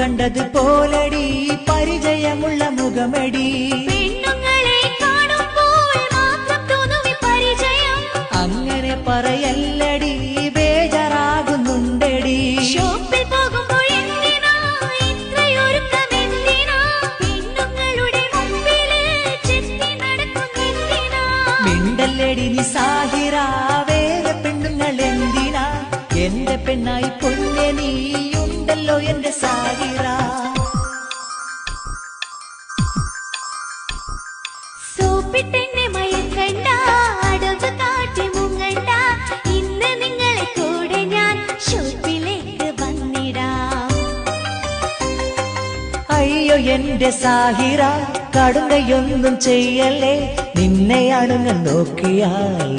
കണ്ടത് പോലടി പരിചയമുള്ള മുഖമടി പെണ്ണുങ്ങളെ കാണുമ്പോൾ മാത്രം തോന്നുവി പരിചയം അങ്ങനെ പറയല്ലടി ബേജാറാകുന്നുണ്ടടി ഷോപ്പിൽ പോകുമ്പോൾ എന്തിനാ ഇത്രയൊരുക്കമെന്തിനാ പെണ്ണുങ്ങളുടെ മുമ്പില് ചെത്തി നടക്കുന്നെന്തിനാ മിണ്ടല്ലടി നീ സാഹിറ വേറെ പെണ്ണുങ്ങൾ എന്തിനാ എന്റെ പെണ്ണായി പൊന്നെ നീയുണ്ടല്ലോ എന്റെ സാഹിറ സോപ്പിട്ടെന്നെ മയക്കണ്ട അടവ് കാട്ടി മുങ്ങണ്ട ഇന്ന് നിങ്ങളെ കൂടെ ഞാൻ ഷോപ്പിലേക്ക് വന്നിടാം അയ്യോ എന്റെ സാഹിറ കടുങ്കയൊന്നും ചെയ്യല്ലേ നിന്നെയാണ് ഞാൻ നോക്കിയാൽ